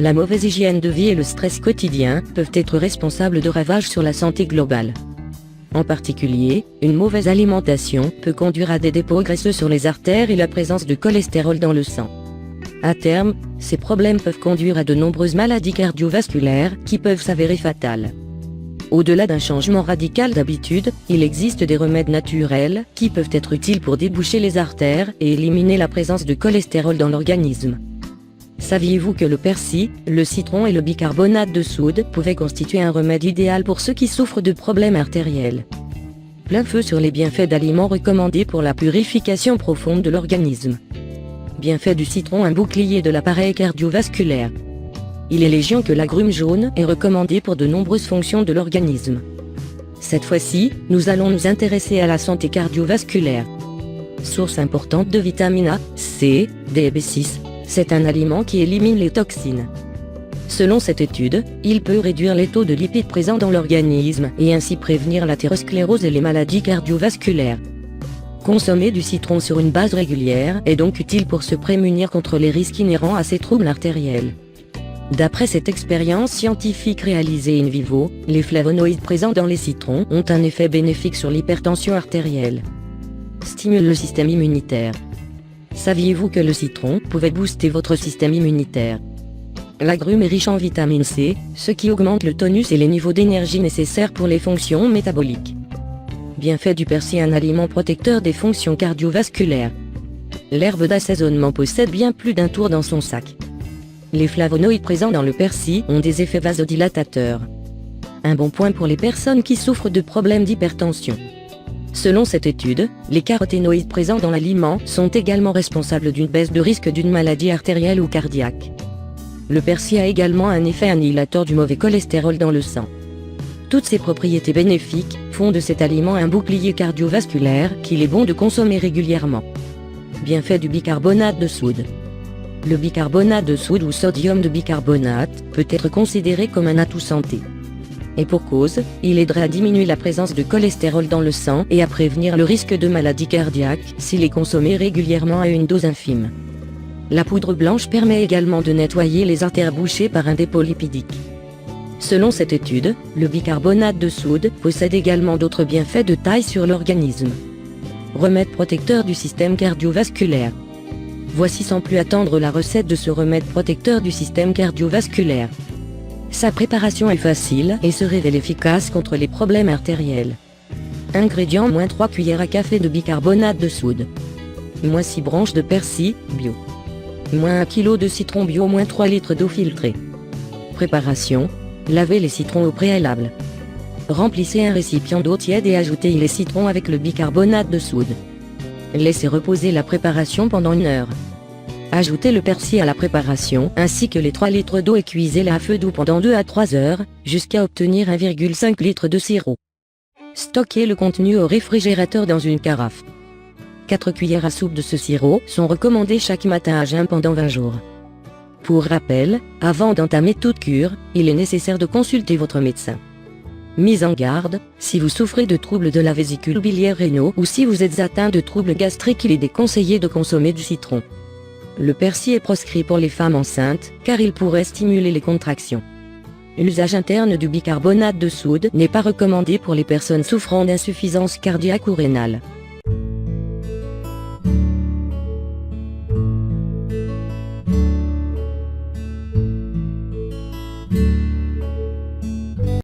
la mauvaise hygiène de vie et le stress quotidien peuvent être responsables de ravages sur la santé globale. En particulier, une mauvaise alimentation peut conduire à des dépôts graisseux sur les artères et la présence de cholestérol dans le sang. À terme, ces problèmes peuvent conduire à de nombreuses maladies cardiovasculaires qui peuvent s'avérer fatales. Au-delà d'un changement radical d'habitude, il existe des remèdes naturels qui peuvent être utiles pour déboucher les artères et éliminer la présence de cholestérol dans l'organisme. Saviez-vous que le persil, le citron et le bicarbonate de soude pouvaient constituer un remède idéal pour ceux qui souffrent de problèmes artériels? Plein feu sur les bienfaits d'aliments recommandés pour la purification profonde de l'organisme. Bienfaits du citron, un bouclier de l'appareil cardiovasculaire. Il est légion que l'agrume jaune est recommandé pour de nombreuses fonctions de l'organisme. Cette fois-ci, nous allons nous intéresser à la santé cardiovasculaire. Source importante de vitamine A, C, D et B6, c'est un aliment qui élimine les toxines. Selon cette étude, il peut réduire les taux de lipides présents dans l'organisme et ainsi prévenir l'athérosclérose et les maladies cardiovasculaires. Consommer du citron sur une base régulière est donc utile pour se prémunir contre les risques inhérents à ces troubles artériels. D'après cette expérience scientifique réalisée in vivo, les flavonoïdes présents dans les citrons ont un effet bénéfique sur l'hypertension artérielle. Stimule le système immunitaire. Saviez-vous que le citron pouvait booster votre système immunitaire? L'agrume est riche en vitamine C, ce qui augmente le tonus et les niveaux d'énergie nécessaires pour les fonctions métaboliques. Bienfait du persil, un aliment protecteur des fonctions cardiovasculaires. L'herbe d'assaisonnement possède bien plus d'un tour dans son sac. Les flavonoïdes présents dans le persil ont des effets vasodilatateurs. Un bon point pour les personnes qui souffrent de problèmes d'hypertension. Selon cette étude, les caroténoïdes présents dans l'aliment sont également responsables d'une baisse de risque d'une maladie artérielle ou cardiaque. Le persil a également un effet annihilateur du mauvais cholestérol dans le sang. Toutes ces propriétés bénéfiques font de cet aliment un bouclier cardiovasculaire qu'il est bon de consommer régulièrement. Bienfait du bicarbonate de soude. Le bicarbonate de soude ou sodium de bicarbonate peut être considéré comme un atout santé. Et pour cause, il aiderait à diminuer la présence de cholestérol dans le sang et à prévenir le risque de maladie cardiaque s'il est consommé régulièrement à une dose infime. La poudre blanche permet également de nettoyer les artères bouchées par un dépôt lipidique. Selon cette étude, le bicarbonate de soude possède également d'autres bienfaits de taille sur l'organisme. Remède protecteur du système cardiovasculaire. Voici sans plus attendre la recette de ce remède protecteur du système cardiovasculaire. Sa préparation est facile et se révèle efficace contre les problèmes artériels. Ingrédients: -3 cuillères à café de bicarbonate de soude. -6 branches de persil, bio. -1 kg de citron bio. -3 litres d'eau filtrée. Préparation: lavez les citrons au préalable. Remplissez un récipient d'eau tiède et ajoutez les citrons avec le bicarbonate de soude. Laissez reposer la préparation pendant 1 heure. Ajoutez le persil à la préparation ainsi que les 3 litres d'eau et cuisez-la à feu doux pendant 2 à 3 heures, jusqu'à obtenir 1,5 litre de sirop. Stockez le contenu au réfrigérateur dans une carafe. 4 cuillères à soupe de ce sirop sont recommandées chaque matin à jeun pendant 20 jours. Pour rappel, avant d'entamer toute cure, il est nécessaire de consulter votre médecin. Mise en garde, si vous souffrez de troubles de la vésicule biliaire rénaux ou si vous êtes atteint de troubles gastriques, il est déconseillé de consommer du citron. Le persil est proscrit pour les femmes enceintes, car il pourrait stimuler les contractions. L'usage interne du bicarbonate de soude n'est pas recommandé pour les personnes souffrant d'insuffisance cardiaque ou rénale.